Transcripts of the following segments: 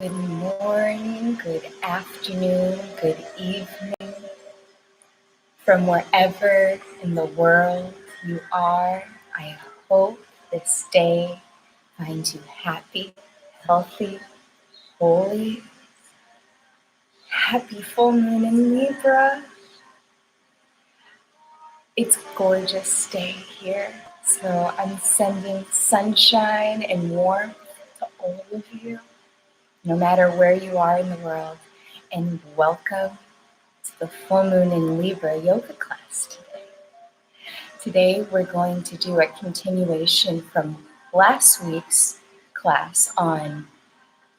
Good morning, good afternoon, good evening. From wherever in the world you are, I hope this day finds you happy, healthy, holy. Happy full moon in Libra. It's a gorgeous day here, so I'm sending sunshine and warmth to all of you, no matter where you are in the world, and welcome to the full moon in Libra yoga class today. Today we're going to do a continuation from last week's class on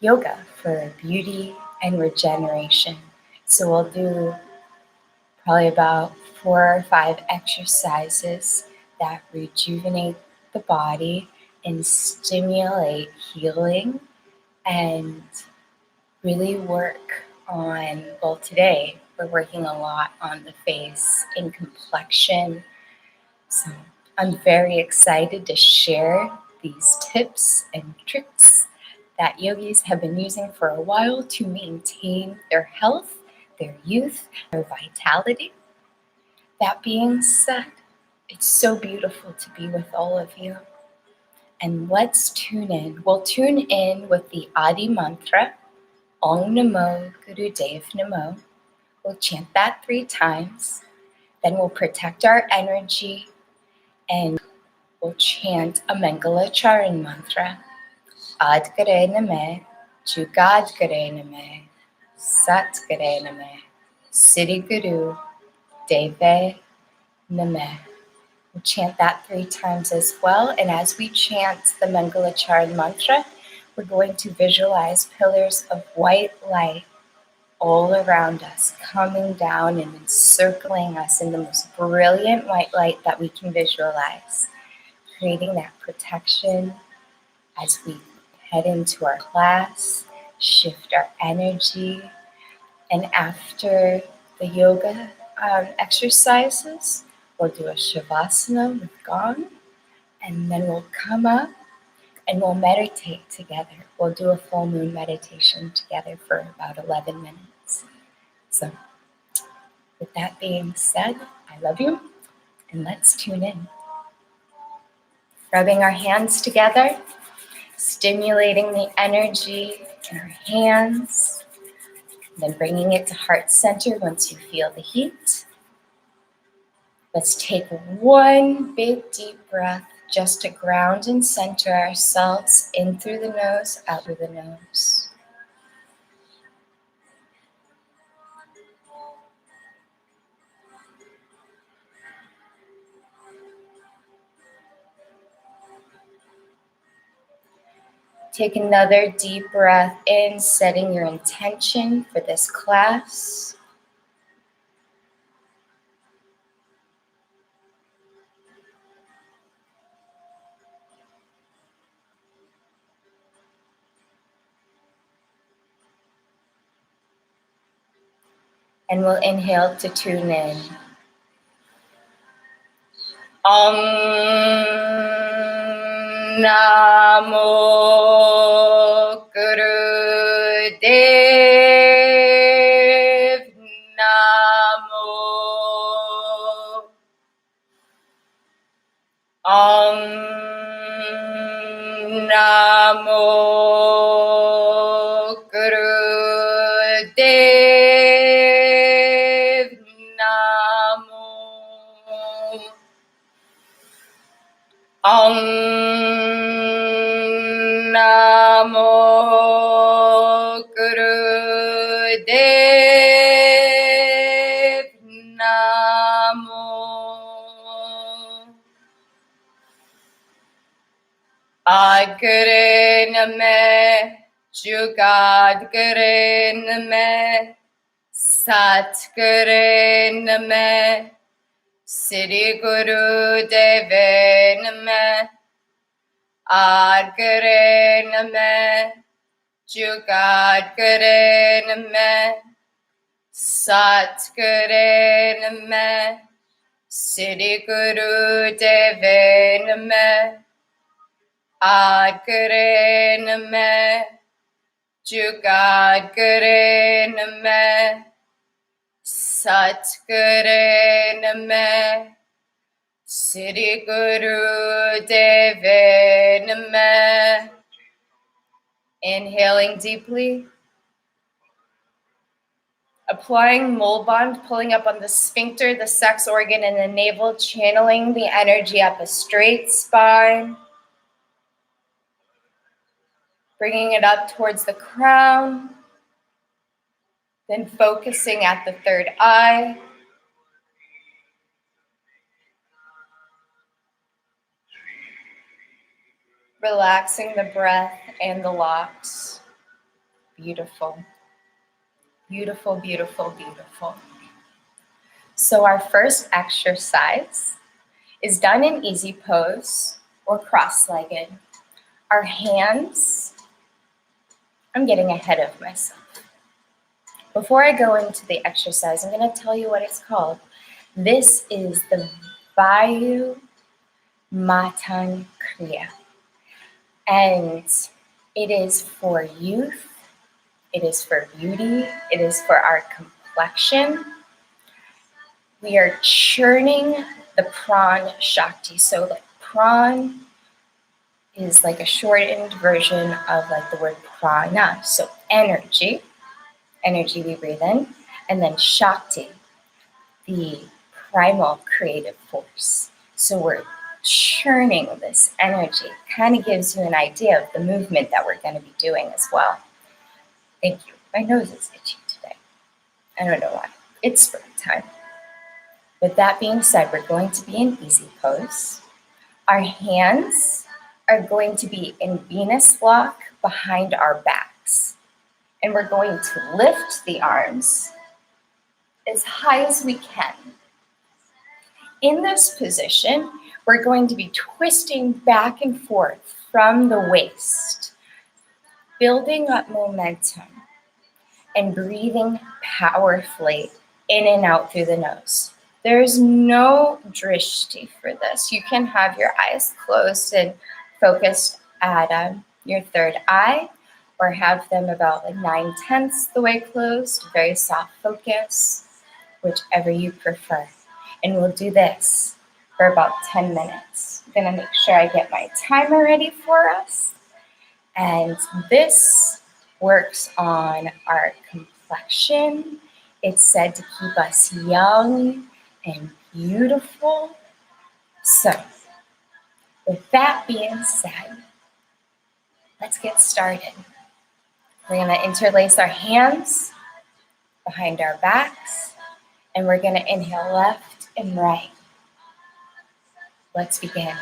yoga for beauty and regeneration. So we'll do probably about 4 or 5 exercises that rejuvenate the body and stimulate healing and really work on, well, today we're working a lot on the face and complexion. So I'm very excited to share these tips and tricks that yogis have been using for a while to maintain their health, their youth, their vitality. That being said, it's so beautiful to be with all of you. And let's tune in. We'll tune in with the Adi mantra, Om Namo Guru Dev Namo. We'll chant that 3 times. Then we'll protect our energy and we'll chant a Mangala Charan mantra. Ad Gare Name, Jugad Gare Name, Sat Gare Name, Siddhi Guru Deve Name. We'll chant that 3 times as well. And as we chant the Mangala Charan mantra, we're going to visualize pillars of white light all around us, coming down and encircling us in the most brilliant white light that we can visualize, creating that protection as we head into our class, shift our energy, and after the yoga exercises, we'll do a Shavasana with Gong, and then we'll come up and we'll meditate together. We'll do a full moon meditation together for about 11 minutes. So with that being said, I love you, and let's tune in. Rubbing our hands together, stimulating the energy in our hands, then bringing it to heart center once you feel the heat. Let's take one big deep breath just to ground and center ourselves in through the nose, out through the nose. Take another deep breath in, setting your intention for this class. And we'll inhale to tune in. Om Namo Guru Dev Namo. Om Namo Guru Dev Namo. Om Namo Guru Dev Namo. Agre Name, Jugad Gare Name, Sat Gare Name, Siddhi Guru Deve Name, Ad Gare Name, Jugad Gare Name, Sat Gare Name, Siddhi Guru Deve Name, Ad Gare Name, Jugadguru Namah, Satguru Namah, Sri Guru Deva Namah. Inhaling deeply. Applying mole bond, pulling up on the sphincter, the sex organ, and the navel, channeling the energy up a straight spine. Bringing it up towards the crown. Then focusing at the third eye. Relaxing the breath and the locks. Beautiful. Beautiful, beautiful, beautiful. So our first exercise is done in easy pose or cross-legged. Our hands, I'm getting ahead of myself. Before I go into the exercise, I'm going to tell you what it's called. This is the Vayu Matan Kriya. And it is for youth, it is for beauty, it is for our complexion. We are churning the Puran Shakti. So like Puran is like a shortened version of like the word prana. So energy we breathe in, and then Shakti, the primal creative force. So we're churning this energy. Kind of gives you an idea of the movement that we're going to be doing as well. Thank you. My nose is itchy today. I don't know why. It's springtime. With that being said, we're going to be in easy pose. Our hands are going to be in Venus lock behind our backs. And we're going to lift the arms as high as we can. In this position, we're going to be twisting back and forth from the waist, building up momentum and breathing powerfully in and out through the nose. There's no drishti for this. You can have your eyes closed and focused at your third eye, or have them about like 9/10 the way closed, very soft focus, whichever you prefer. And we'll do this for about 10 minutes. I'm gonna make sure I get my timer ready for us. And this works on our complexion. It's said to keep us young and beautiful. So, with that being said, let's get started. We're going to interlace our hands behind our backs, and we're going to inhale left and right. Let's begin.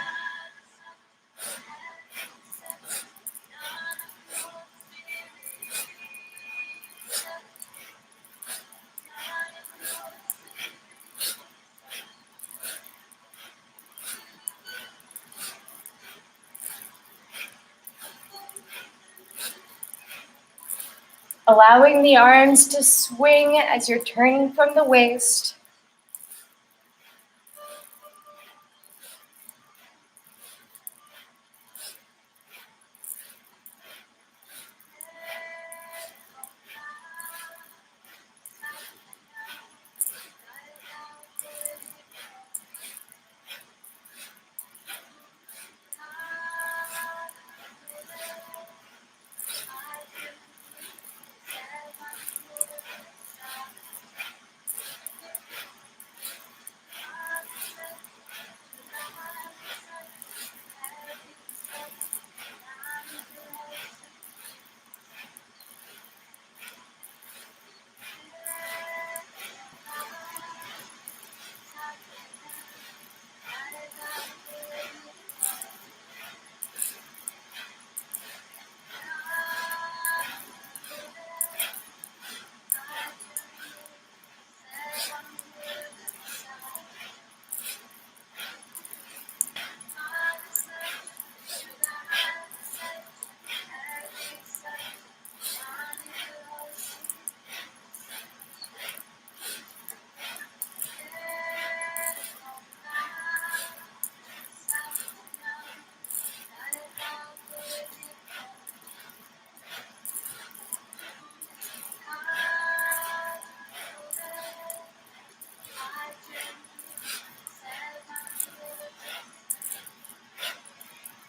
Allowing the arms to swing as you're turning from the waist.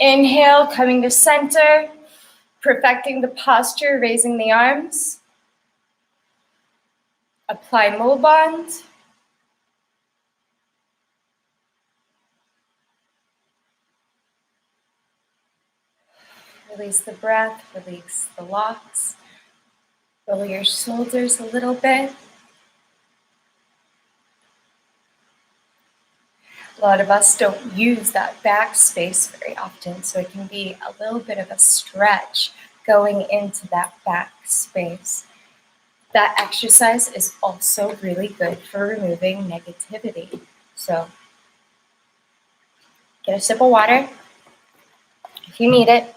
Inhale, coming to center, perfecting the posture, raising the arms. Apply Mulband. Release the breath, release the locks. Roll your shoulders a little bit. A lot of us don't use that back space very often, so it can be a little bit of a stretch going into that back space. That exercise is also really good for removing negativity. So get a sip of water if you need it.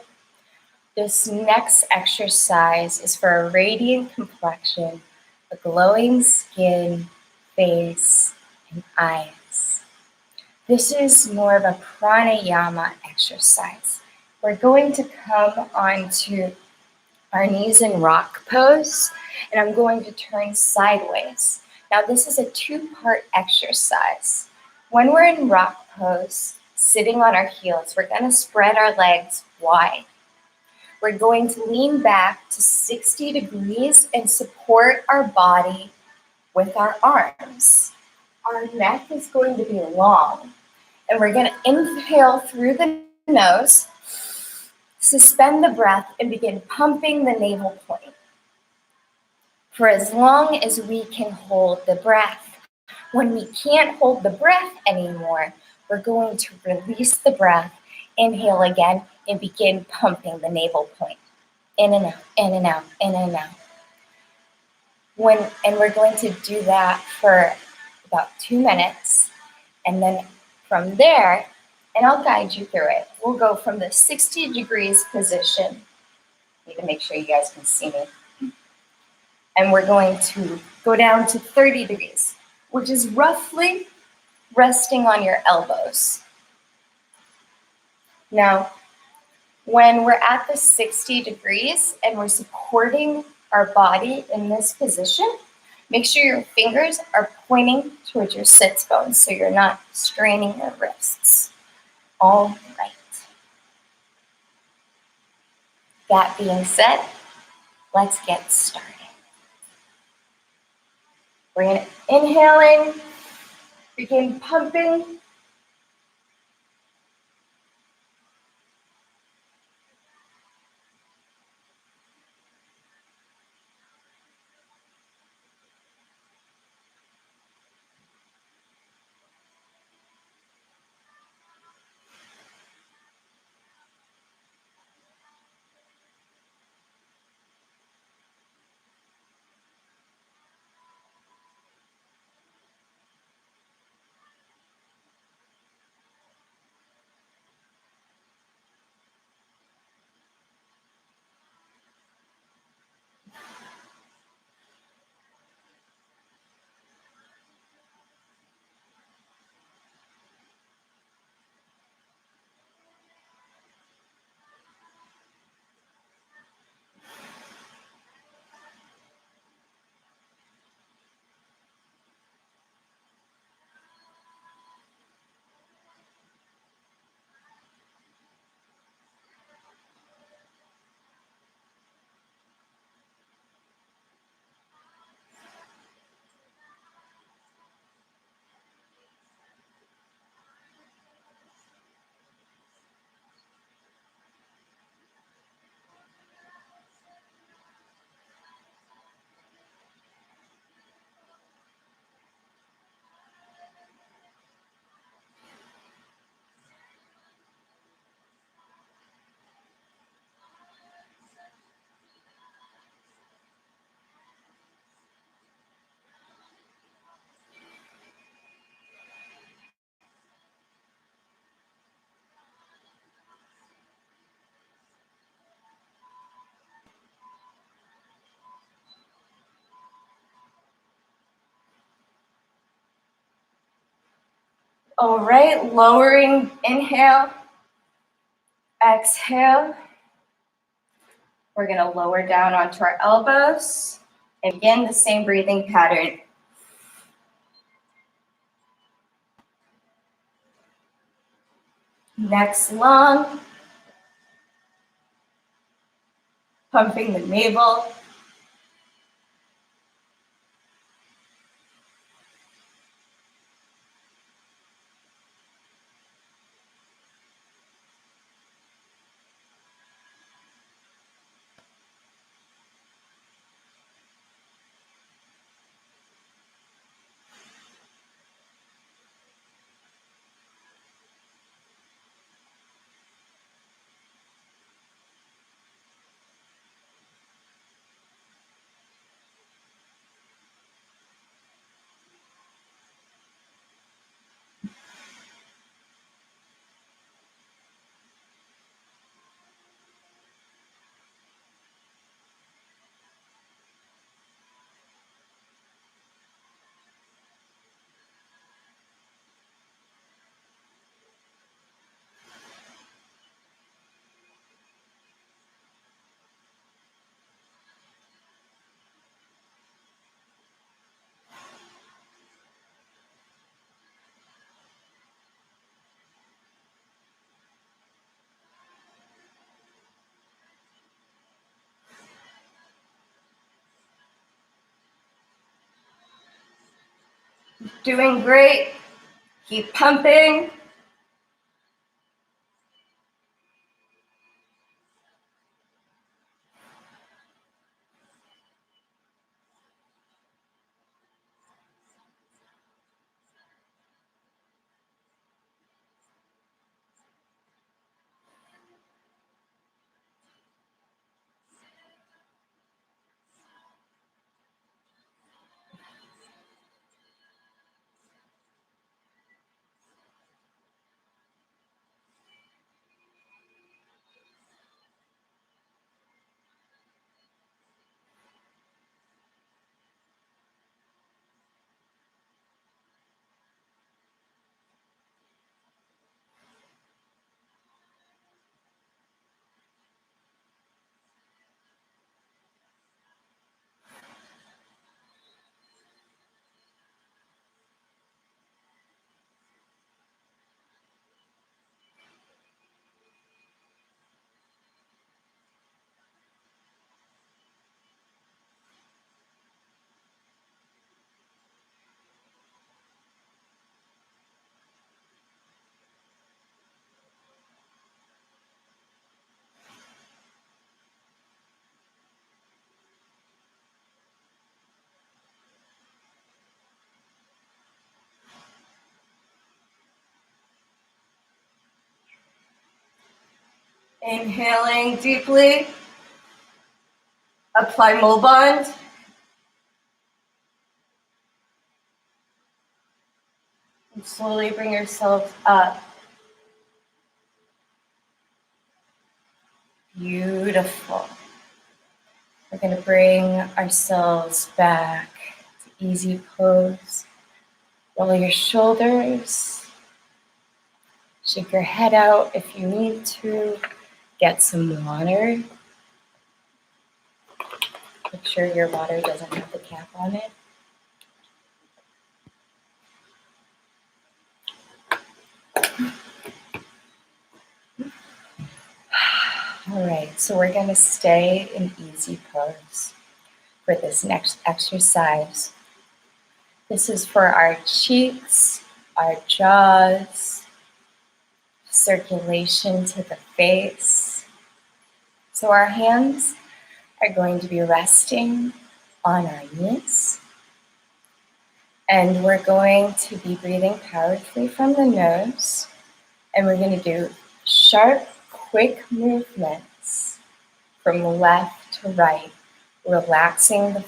This next exercise is for a radiant complexion, a glowing skin, face, and eyes. This is more of a pranayama exercise. We're going to come onto our knees in rock pose, and I'm going to turn sideways. Now this is a two-part exercise. When we're in rock pose, sitting on our heels, we're going to spread our legs wide. We're going to lean back to 60 degrees and support our body with our arms. Our neck is going to be long, and we're going to inhale through the nose, suspend the breath, and begin pumping the navel point for as long as we can hold the breath. When we can't hold the breath anymore, we're going to release the breath, inhale again, and begin pumping the navel point. In and out, in and out, in and out. And we're going to do that for about 2 minutes. And then from there, and I'll guide you through it, we'll go from the 60 degrees position. Need to make sure you guys can see me. And we're going to go down to 30 degrees, which is roughly resting on your elbows. Now, when we're at the 60 degrees and we're supporting our body in this position, make sure your fingers are pointing towards your sits bones so you're not straining your wrists. All right. That being said, let's get started. We're going to inhale in, begin pumping. All right, lowering, inhale, exhale. We're going to lower down onto our elbows. And again, the same breathing pattern. Next long, pumping the navel. Doing great. Keep pumping. Inhaling deeply. Apply mole bond. And slowly bring yourself up. Beautiful. We're going to bring ourselves back to easy pose. Roll your shoulders. Shake your head out if you need to. Get some water. Make sure your water doesn't have the cap on it. All right, so we're going to stay in easy pose for this next exercise. This is for our cheeks, our jaws, circulation to the face. So our hands are going to be resting on our knees. And we're going to be breathing powerfully from the nose. And we're going to do sharp, quick movements from left to right, relaxing the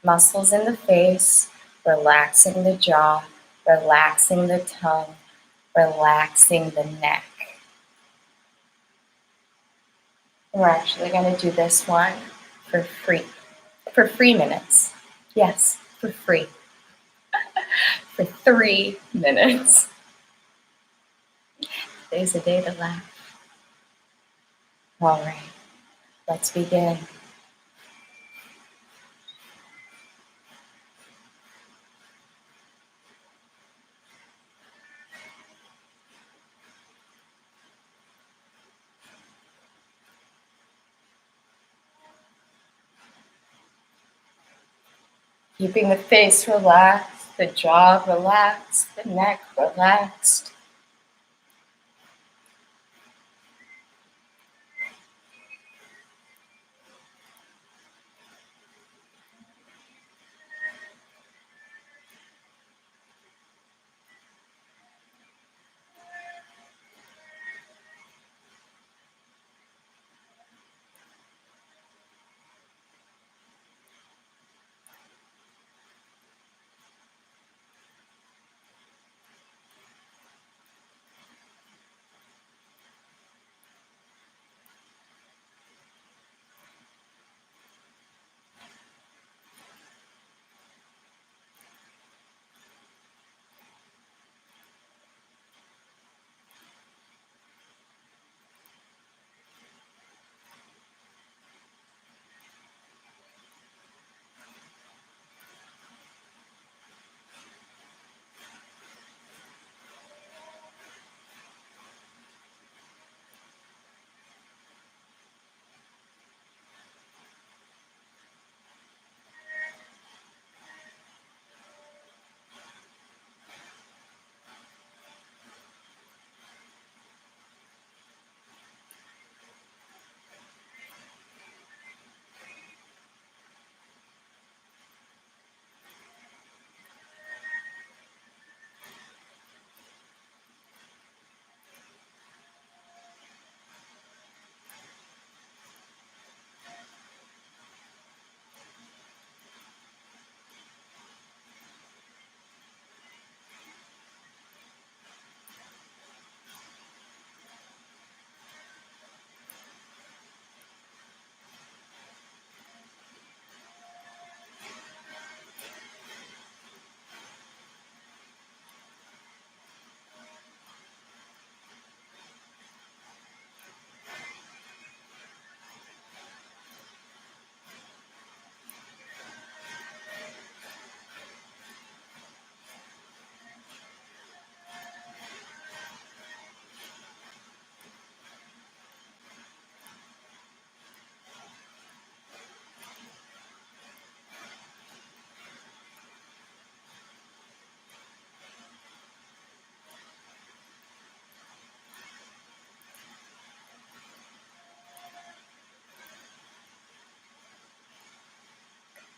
muscles in the face, relaxing the jaw, relaxing the tongue, relaxing the neck. We're actually going to do this one for 3 minutes. Yes, for free. For 3 minutes. Today's a day to laugh. All right, let's begin. Keeping the face relaxed, the jaw relaxed, the neck relaxed.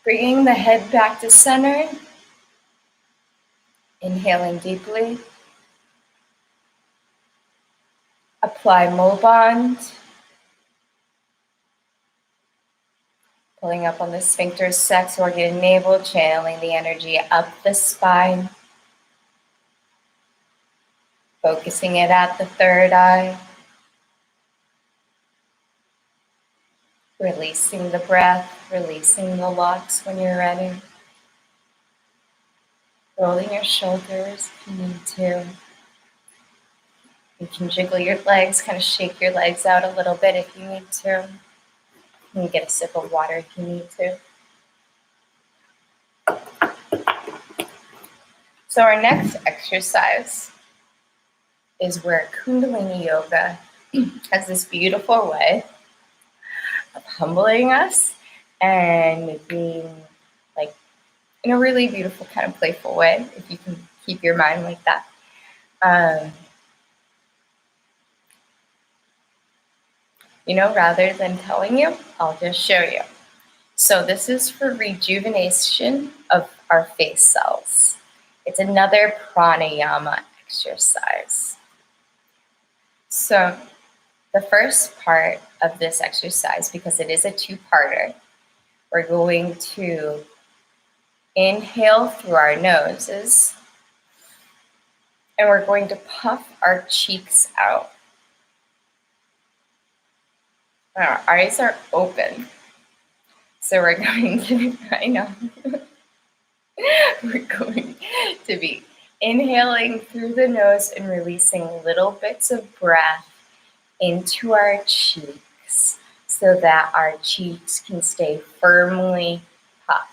Bringing the head back to center. Inhaling deeply. Apply Mo bond. Pulling up on the sphincter, sex organ, navel, channeling the energy up the spine. Focusing it at the third eye. Releasing the breath, releasing the locks when you're ready. Rolling your shoulders if you need to. You can jiggle your legs, kind of shake your legs out a little bit if you need to. You can get a sip of water if you need to. So our next exercise is where Kundalini Yoga has this beautiful way of humbling us and being like in a really beautiful kind of playful way, if you can keep your mind like that. Rather than telling you, I'll just show you. So this is for rejuvenation of our face cells. It's another pranayama exercise. So the first part of this exercise, because it is a two-parter, we're going to inhale through our noses, and we're going to puff our cheeks out. Our eyes are open. So we're going to, I know, we're going to be inhaling through the nose and releasing little bits of breath into our cheeks so that our cheeks can stay firmly puffed.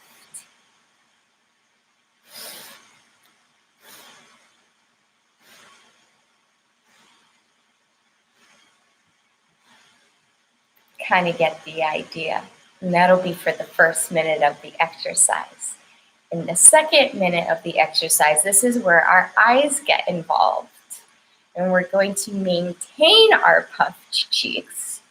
Kind of get the idea. And that'll be for the first minute of the exercise. In the second minute of the exercise, this is where our eyes get involved. And we're going to maintain our puffed cheeks,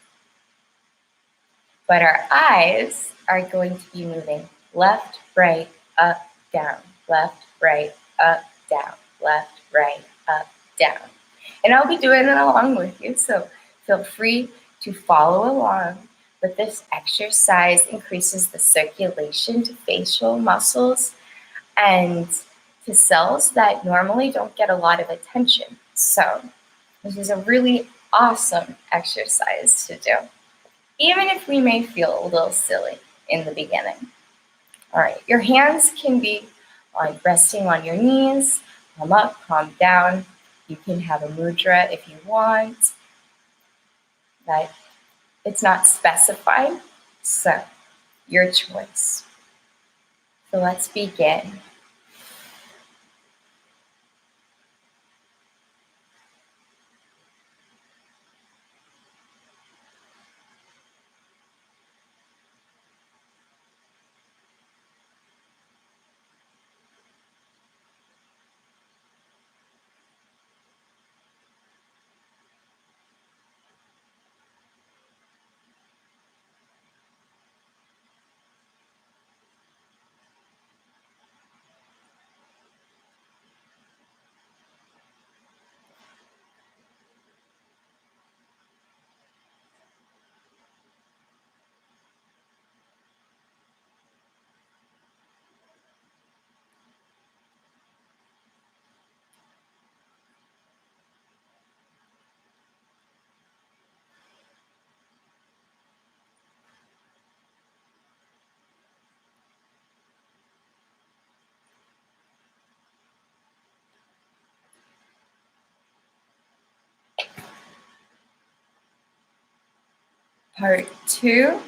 but our eyes are going to be moving left, right, up, down, left, right, up, down, left, right, up, down. And I'll be doing it along with you, so feel free to follow along. But this exercise increases the circulation to facial muscles and to cells that normally don't get a lot of attention. So this is a really awesome exercise to do, even if we may feel a little silly in the beginning. All right, your hands can be resting on your knees, palm up, palm down. You can have a mudra if you want, but it's not specified, so your choice. So let's begin. Part 2.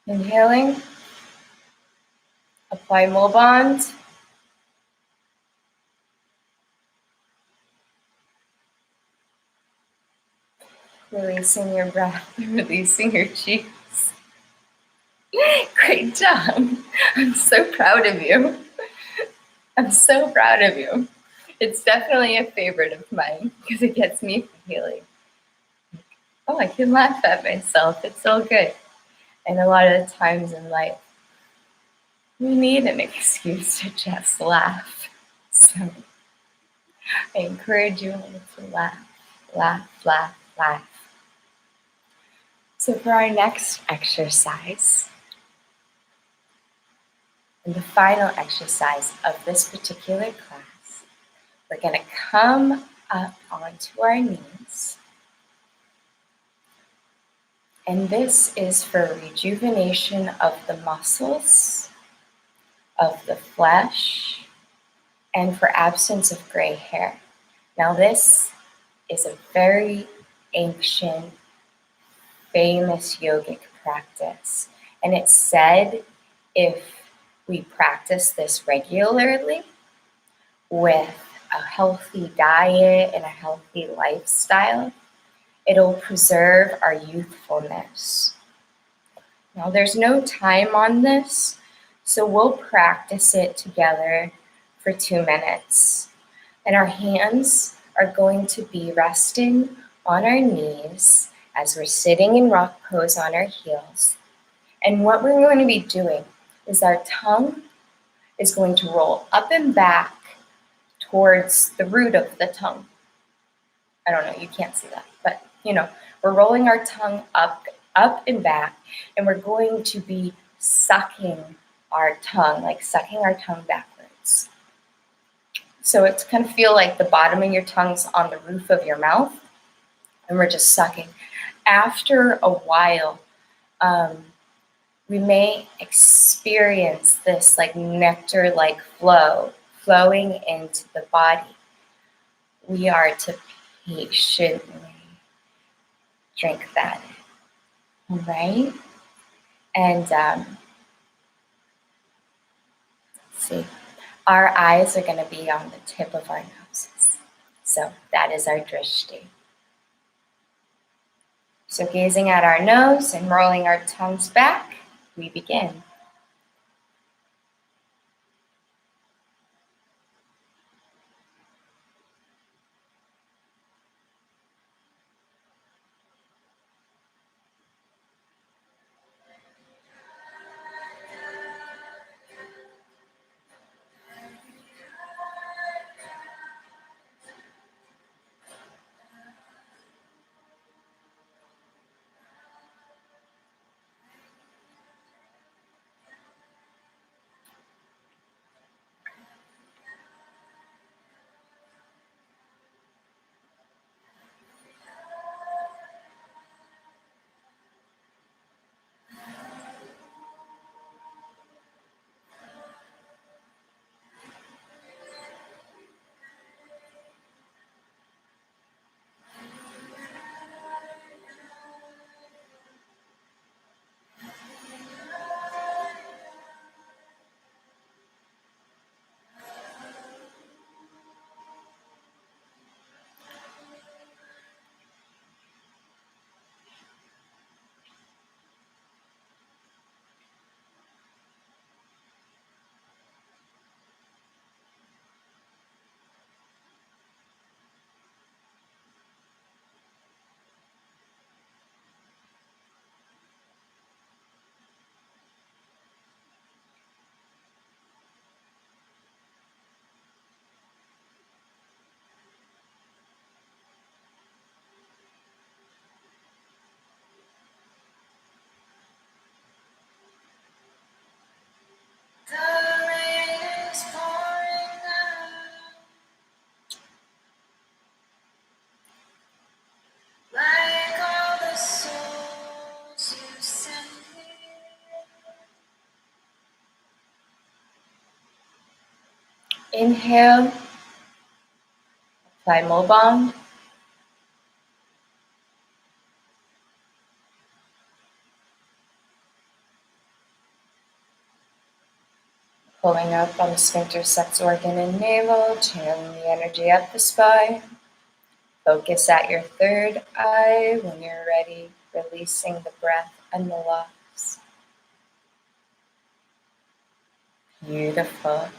Inhaling, apply Mulband. Releasing your breath, releasing your cheeks. Great job. I'm so proud of you. I'm so proud of you. It's definitely a favorite of mine because it gets me feeling, oh, I can laugh at myself. It's so good. And a lot of the times in life, we need an excuse to just laugh. So I encourage you all to laugh, laugh, laugh, laugh. So for our next exercise, and the final exercise of this particular class, we're going to come up onto our knees. And this is for rejuvenation of the muscles, of the flesh, and for absence of gray hair. Now this is a very ancient, famous yogic practice. And it's said if we practice this regularly with a healthy diet and a healthy lifestyle, it'll preserve our youthfulness. Now, there's no time on this, so we'll practice it together for 2 minutes. And our hands are going to be resting on our knees as we're sitting in rock pose on our heels. And what we're going to be doing is our tongue is going to roll up and back towards the root of the tongue. I don't know, you can't see that, but we're rolling our tongue up and back, and we're going to be sucking our tongue, like sucking our tongue backwards. So it's going to feel like the bottom of your tongue's on the roof of your mouth, and we're just sucking. After a while, we may experience this like nectar-like flowing into the body. We are to patiently drink that, all right? And let's see, our eyes are going to be on the tip of our noses. So that is our drishti. So gazing at our nose and rolling our tongues back, we begin. Inhale, apply Mobong. Pulling up on the sphincter sex organ and navel, channeling the energy up the spine. Focus at your third eye. When you're ready, releasing the breath and the locks. Beautiful.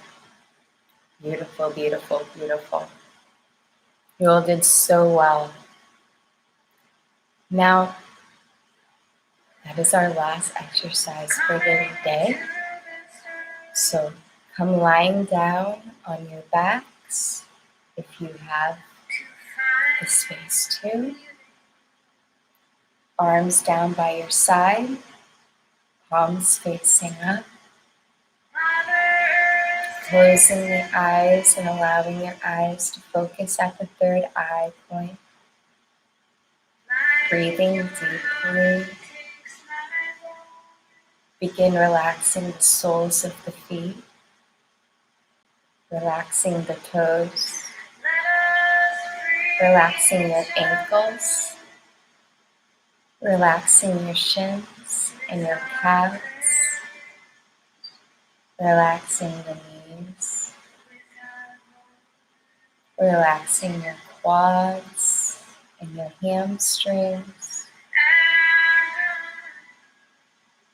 Beautiful, beautiful, beautiful. You all did so well. Now, that is our last exercise for the day. So come lying down on your backs if you have the space to. Arms down by your side, palms facing up. Closing the eyes and allowing your eyes to focus at the third eye point. Breathing deeply. Begin relaxing the soles of the feet. Relaxing the toes. Relaxing your ankles. Relaxing your shins and your calves. Relaxing the knees. Relaxing your quads and your hamstrings.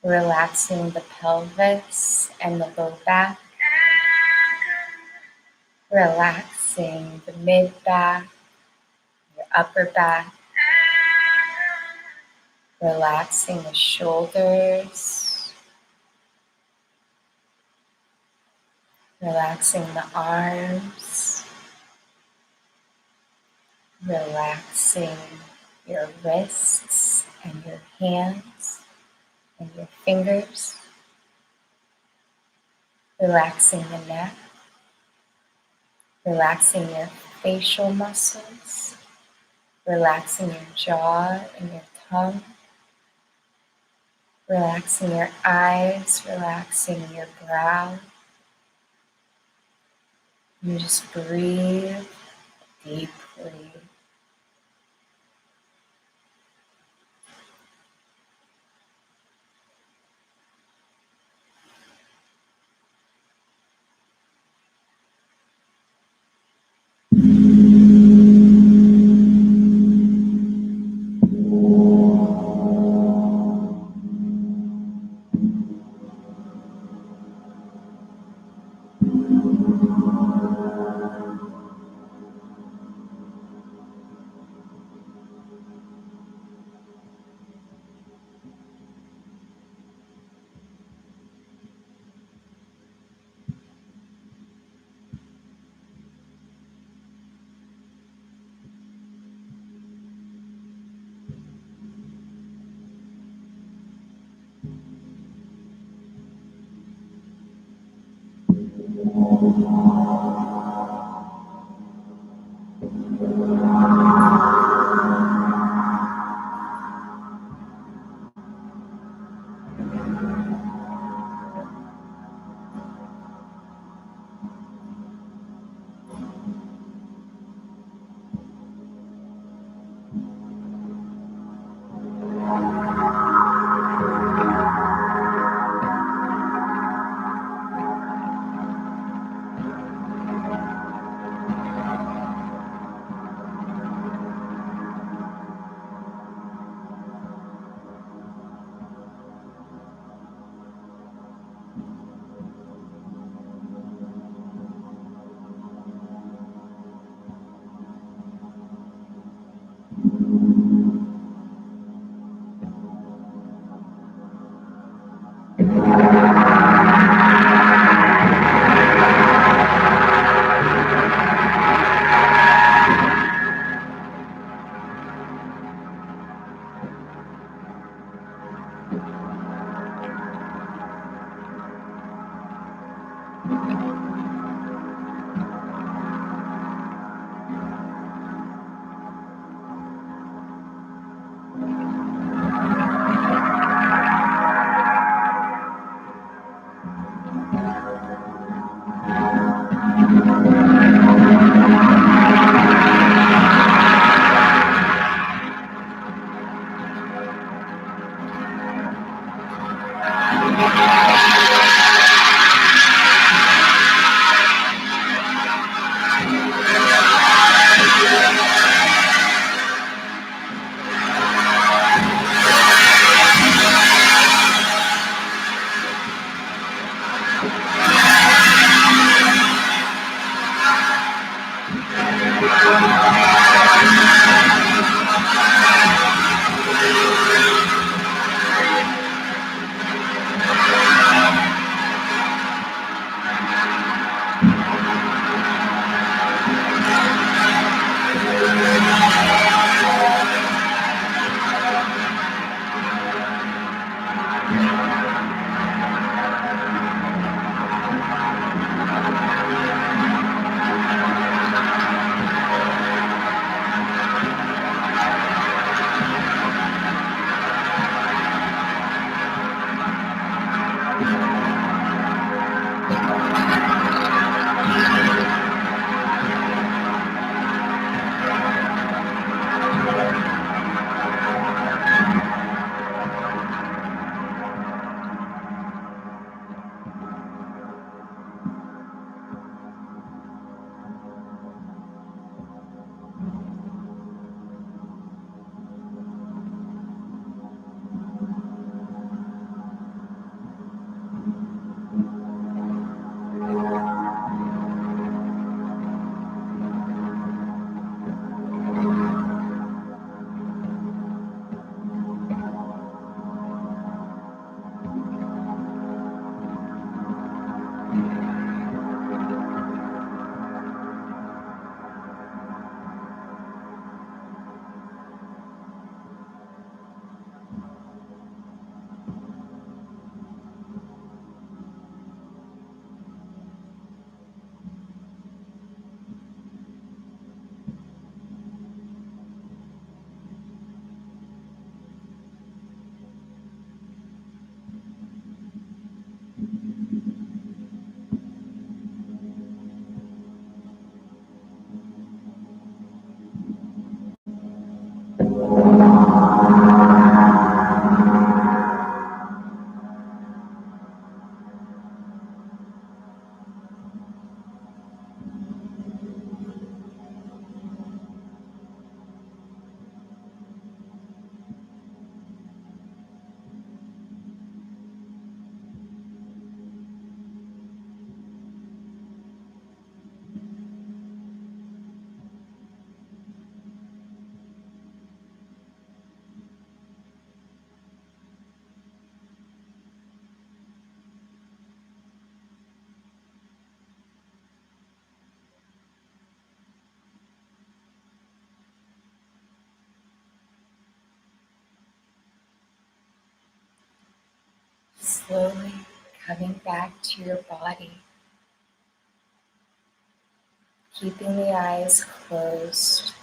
Relaxing the pelvis and the low back. Relaxing the mid back, your upper back. Relaxing the shoulders, relaxing the arms, relaxing your wrists and your hands and your fingers, relaxing the neck, relaxing your facial muscles, relaxing your jaw and your tongue, relaxing your eyes, relaxing your brow. You just breathe deeply. slowly coming back to your body, keeping the eyes closed,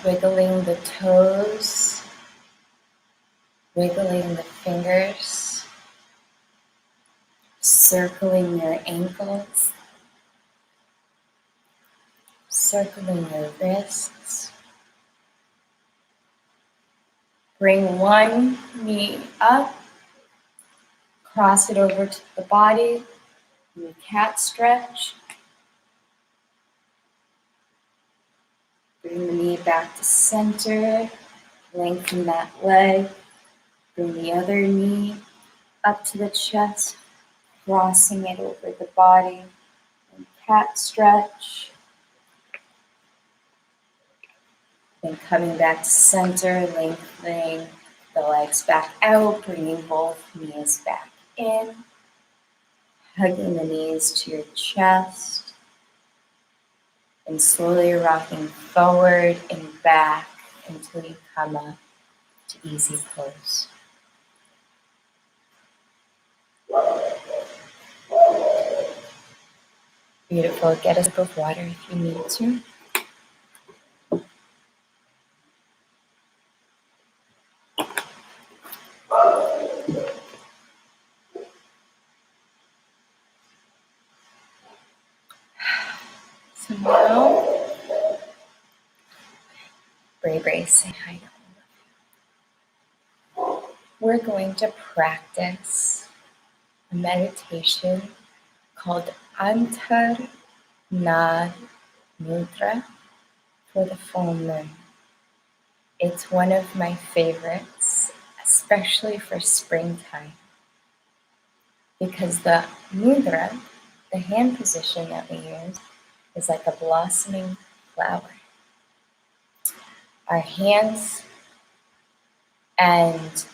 wiggling the toes, wiggling the fingers, circling your ankles, circling your wrists. Bring one knee up, cross it over to the body, do a cat stretch. Bring the knee back to center, lengthen that leg. Bring the other knee up to the chest, crossing it over the body, and cat stretch. Then coming back to center, lengthening the legs back out, bringing both knees back in, hugging the knees to your chest, and slowly rocking forward and back until you come up to easy pose. Beautiful. Get a sip of water if you need to. So now, Bray, say hi to all of you. We're going to practice a meditation called Antar Nad Mudra for the full moon. It's one of my favorites, especially for springtime, because the mudra, the hand position that we use, is like a blossoming flower. Our hands and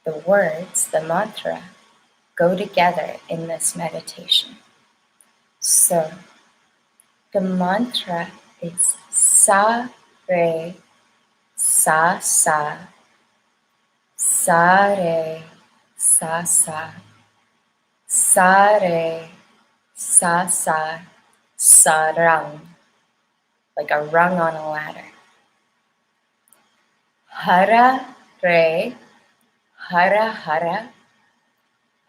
the words, the mantra, go together in this meditation. So the mantra is sa, re, sa, sa, sa, re, sa, sa, sa, re, sa, sa, sarang, like a rung on a ladder. Hara, re, hara, hara,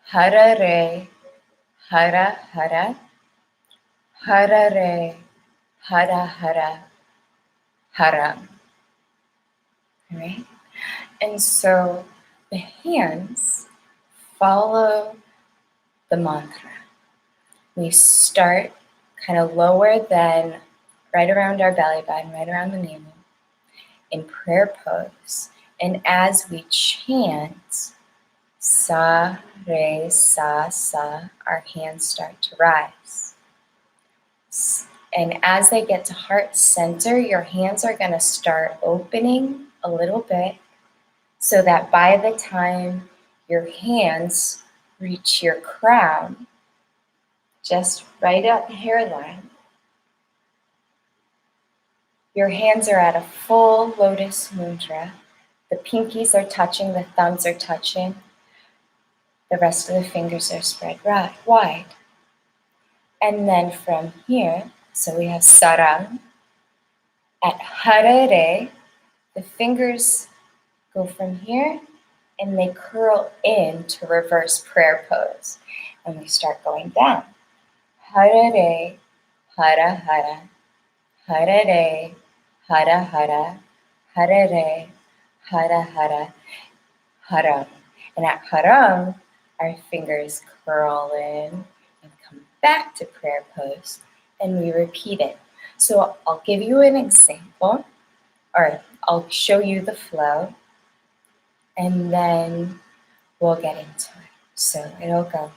hara, re, hara, hara, hara, re, hara, hara, haram. All right? And so the hands follow the mantra. We start kind of lower than right around our belly button, right around the navel, in prayer pose. And as we chant sa, re, sa, sa, our hands start to rise. And as they get to heart center, your hands are going to start opening a little bit so that by the time your hands reach your crown, just right at the hairline, your hands are at a full lotus mudra. The pinkies are touching, the thumbs are touching. The rest of the fingers are spread wide. And then from here, so we have sarang. At harare, the fingers go from here and they curl in to reverse prayer pose. And we start going down. Harare, hara hara, harare, hara hara, harare, hara hara, haram. And at haram, our fingers curl in and come back to prayer pose, and we repeat it. So I'll give you an example, or I'll show you the flow, and then we'll get into it. So it'll go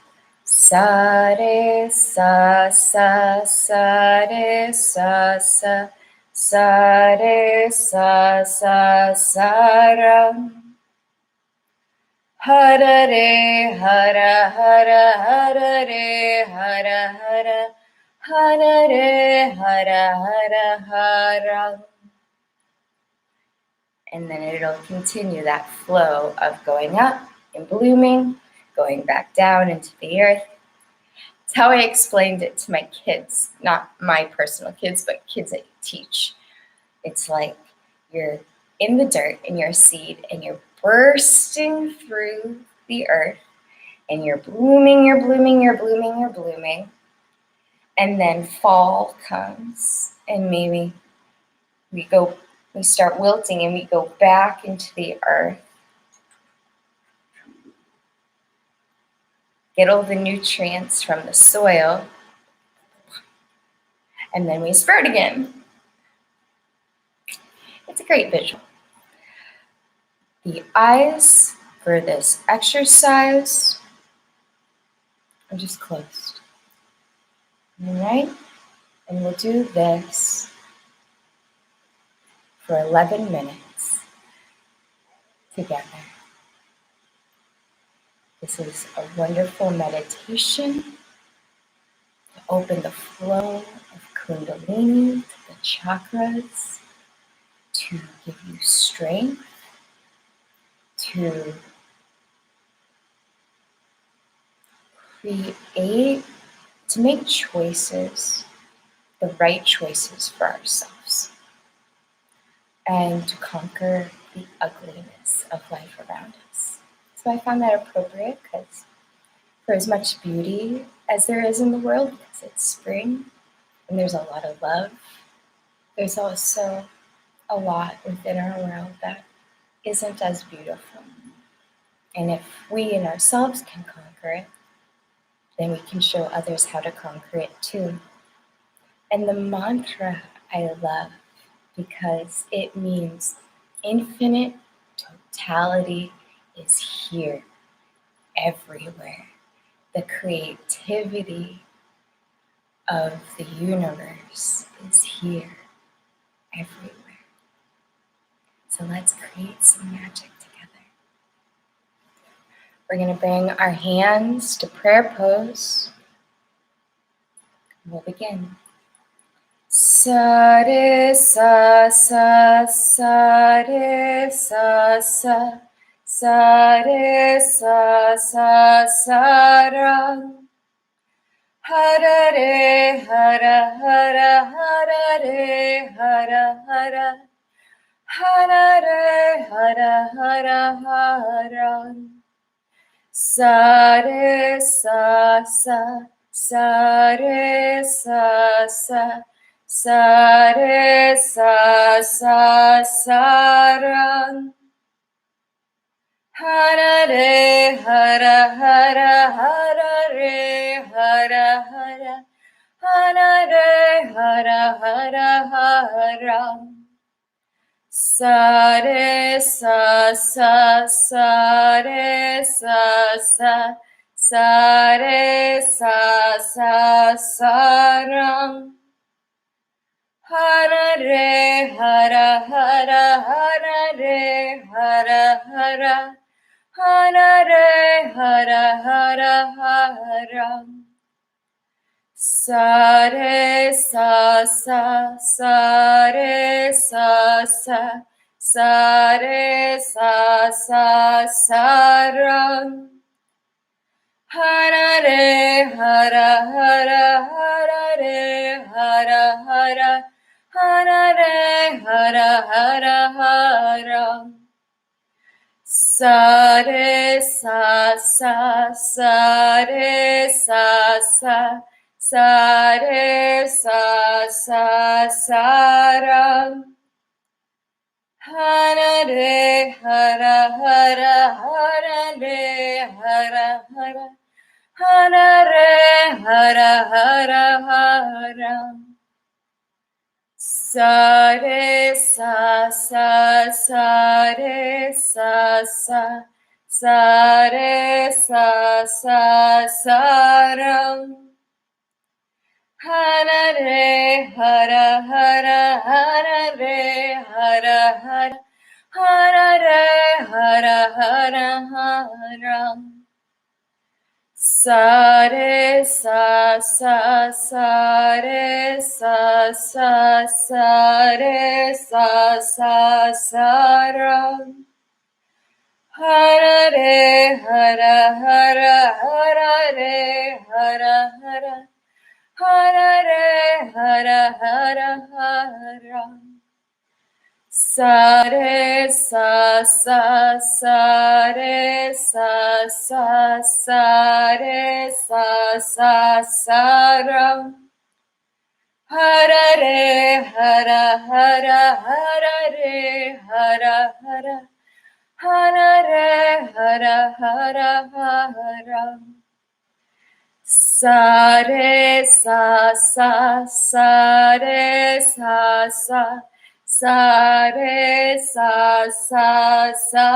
sa re sa sa sa re sa sa sa re sa sa sa ram. Hara re hara hara hara re hara hara hara re hara hara hara. And then it'll continue that flow of going up and blooming, going back down into the earth. It's how I explained it to my kids, not my personal kids, but kids that teach. It's like you're in the dirt and you're a seed and you're bursting through the earth and you're blooming, you're blooming, you're blooming, you're blooming. And then fall comes and maybe we start wilting and we go back into the earth. Get all the nutrients from the soil. And then we sprout again. It's a great visual. The eyes for this exercise are just closed. All right? And we'll do this for 11 minutes together. This is a wonderful meditation to open the flow of Kundalini to the chakras, to give you strength, to to make choices, the right choices for ourselves, and to conquer the ugliness of life around us. So I found that appropriate because for as much beauty as there is in the world, because it's spring and there's a lot of love, there's also a lot within our world that isn't as beautiful. And if we in ourselves can conquer it, then we can show others how to conquer it too. And the mantra I love because it means infinite totality is here, everywhere. The creativity of the universe is here, everywhere. So let's create some magic together. We're going to bring our hands to prayer pose. We'll begin. Sa re sa sa sa re sa sa sa re sa sa sa ra. Hara re hara hara hara re hara hara. Hara re hara hara hara. Sa re sa sa sa re sa sa sa re sa sa sa ra. Hara re hara hara hara re hara hara. Hara re hara hara hara. Sa re sa sa sa re sa sa sa re sa sa sa ra. Hara re hara hara hara re hara hara. Hara re hara hara hara. Sa re sa sa sa re sa sa sa re sa sa sa ra. Hara re hara hara hara re hara hara. Hara re hara hara hara. Sa re sa sa sa re sa sa sa re sa sa sa ra. Hara re hara hara hara re hara hara. Hara re hara hara hara. Sa re sa sa sa re sa sa sa re sa sa sa ra. Hara re hara hara hara re hara hara. Hara re hara hara hara. sa re sa sa sa re sa sa sa re sa sa sa ram. Hara re hara hara hara re hara hara hara re hara hara hara. Sa re sa sa sa re sa sa sa re sa sa sa ram. Hara re hara hara hara re hara hara hara re hara hara hara. Sa re sa sa sa re sa sa sa re sa sa sa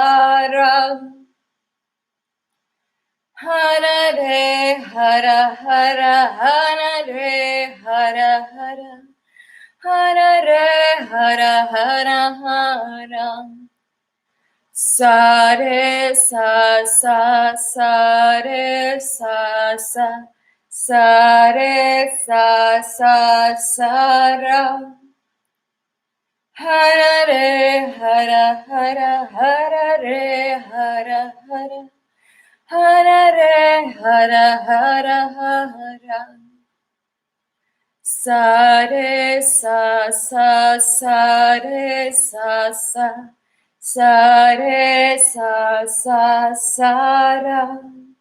ram. Hara re hara hara hara re hara hara hara re hara hara hara. Sa re sa sa sa re sa sa sa re sa sa sa ram. Hara re hara hara hara re hara hara hara re hara hara hara. Sa re sa sa sa re sa sa sa re sa sa sa ram.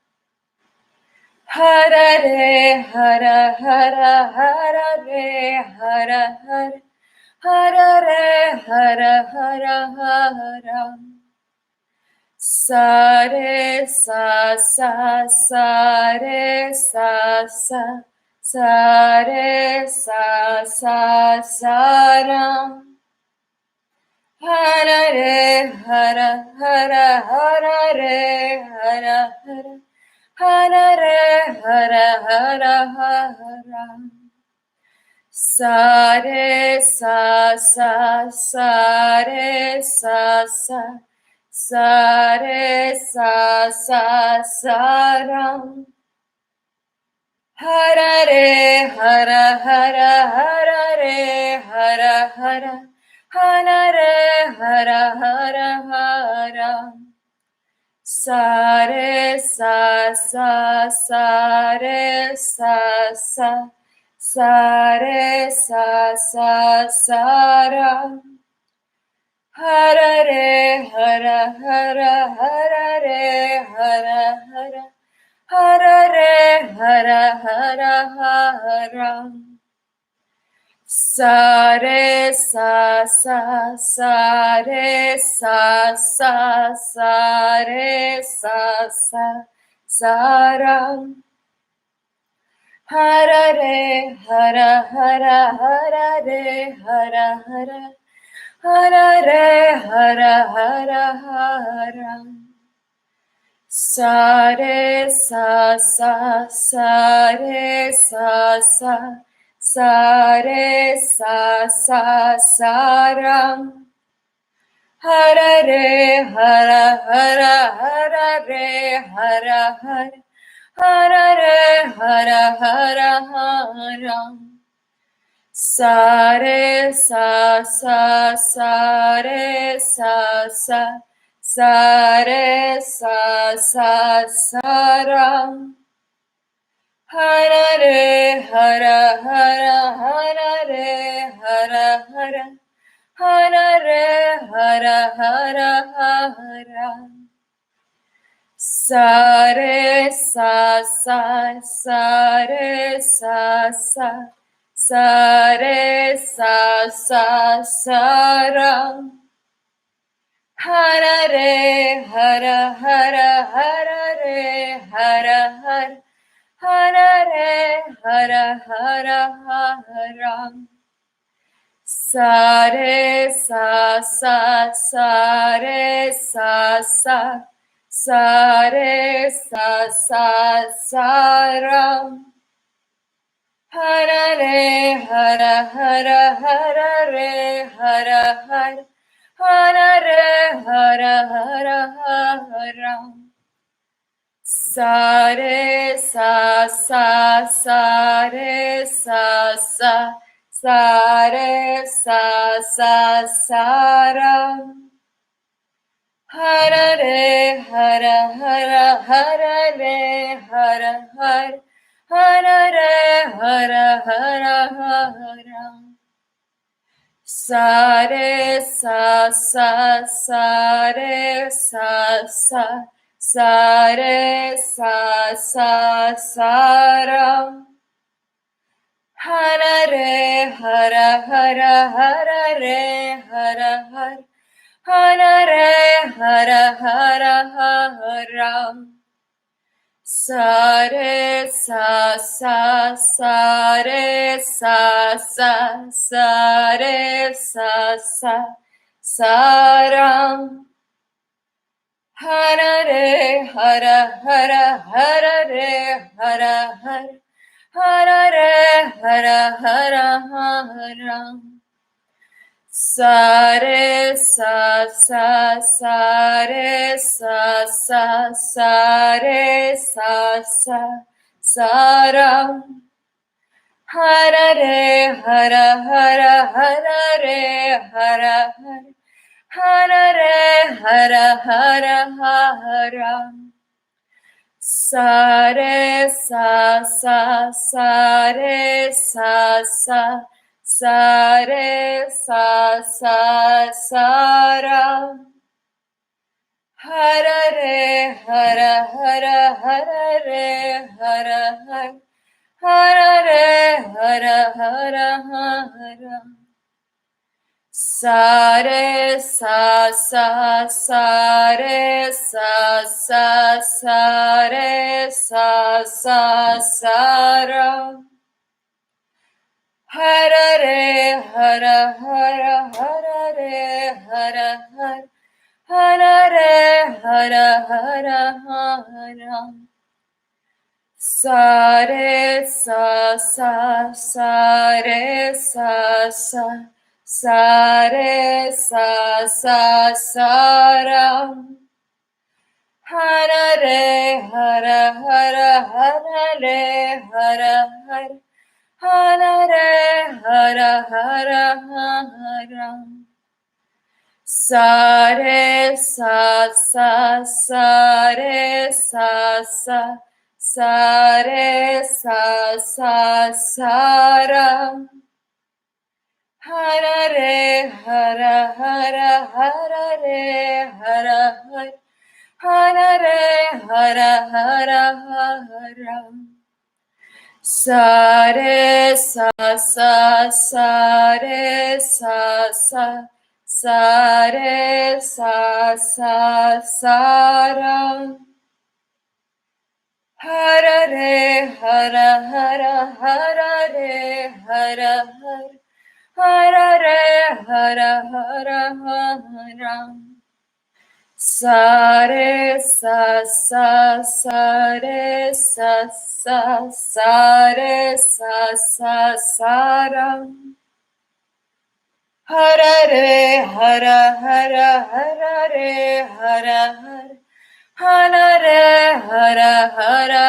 Hara re hara hara hara re hara hara hara re hara hara hara. Sa re sa sa sa re sa sa sa re sa sa sa ram. Hara re hara hara hara re hara hara hara re hara hara hara. Sa re sa sa sa re sa sa sa re sa sa sa ram. Hara re hara hara hara re hara hara hara re hara hara hara. Sa re sa sa sa re sa sa sa re sa sa sa ram. Hara re hara hara hara re hara hara hara re hara hara hara. Sa re sa sa sa re sa sa sa re sa sa sa ram. Hara re hara hara hara re hara hara hara re hara hara hara. Sa re sa sa sa re sa sa sa re sa sa sa ram. Hara re hara hara hara re hara hara hara re hara hara hara. Sa re sa sa sa re sa sa sa re sa sa sa ram. Hara re hara hara hara re hara hara hara re hara hara hara. Sa re sa sa sa re sa sa sa re sa sa sa ram. Hara re hara hara hara re hara hara hara re hara hara hara. Sa re sa sa sa re sa sa sa re sa sa sa ram. Hara re hara hara hara re hara hara hara re hara hara hara. sa re sa sa sa re sa sa sa re sa sa sa ra. Hara re hara hara hara re hara har hara re hara hara hara. Sa re sa sa sa re sa sa sa re sa sa sa ra. Hara re hara hara hara re hara har hara re hara hara hara. Sa re sa sa sa re sa sa sa re sa sa sa ra. Hara re hara hara hara re hara har hara re hara hara hara. Sa re sa sa sa re sa sa sa re sa sa sa ra. Hara re hara hara hara re hara har hara re hara hara hara. Sa re sa sa sa re sa sa sa re sa sa sa ra. Hara re hara hara hara re hara har hara re hara hara hara. Sa re sa sa sa re sa sa sa re sa sa sa ra. Hara re hara hara hara re hara har hara re hara hara hara. Sa re sa sa sa re sa sa sa re sa sa sa ra. Hara re hara hara hara re hara har hara re hara hara hara. Sa re sa sa sa re sa sa sa re sa sa sa ra. Hara re hara hara hara re hara har hara re hara hara hara. Sa re sa sa sa re sa sa sa re sa sa sa ra. Hara re hara hara hara re hara har hara re hara hara hara. Sa re sa sa sa re sa sa sa re sa sa sa ra. Hara re hara hara hara re hara har hara re hara hara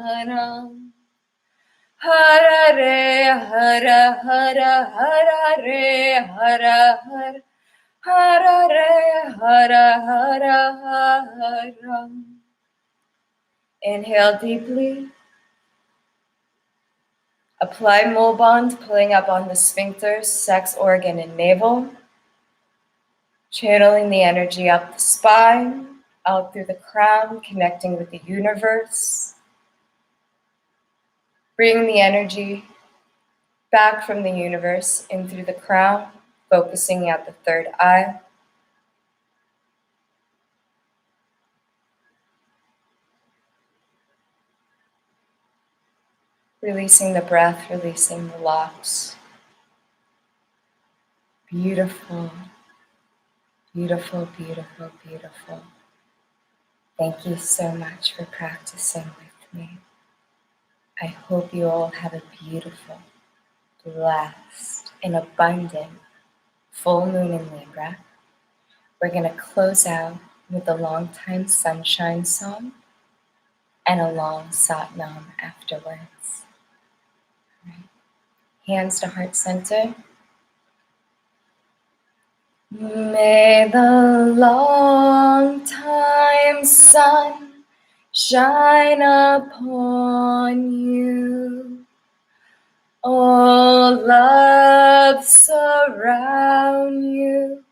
hara. Hara re hara hara hara re hara har hara re hara hara hara. Inhale deeply. Apply mole bond, pulling up on the sphincter, sex organ, and navel. Channeling the energy up the spine, out through the crown, connecting with the universe. Bring the energy back from the universe in through the crown, focusing at the third eye. Releasing the breath, releasing the locks. Beautiful, beautiful, beautiful, beautiful. Thank you so much for practicing with me. I hope you all have a beautiful, blessed, and abundant full moon in Libra. We're going to close out with the long time sunshine song. and a long sat nam afterwards. Right. Hands to heart center. May the long time sun shine upon you. All love surround you,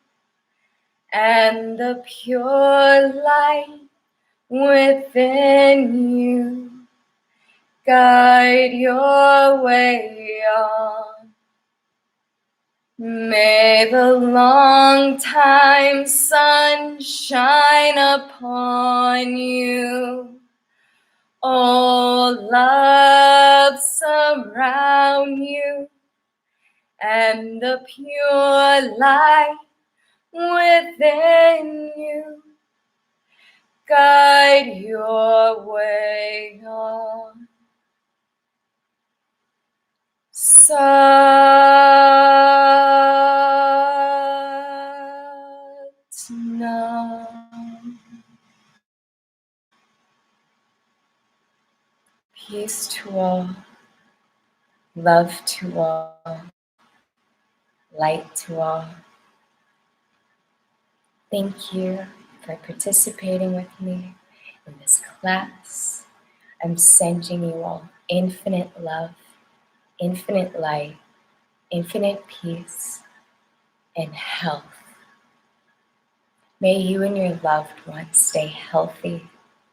and the pure light within you guide your way on. May the long time sun shine upon you. All love surround you, and the pure light within you guide your way on. Sat Nam. Peace to all, love to all, light to all. Thank you for participating with me in this class. I'm sending you all infinite love, infinite light, infinite peace, and health. May you and your loved ones stay healthy,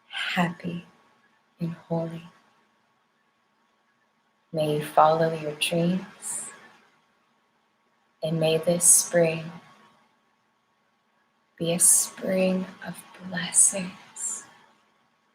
happy, and holy. May you follow your dreams, and may this spring be a spring of blessing,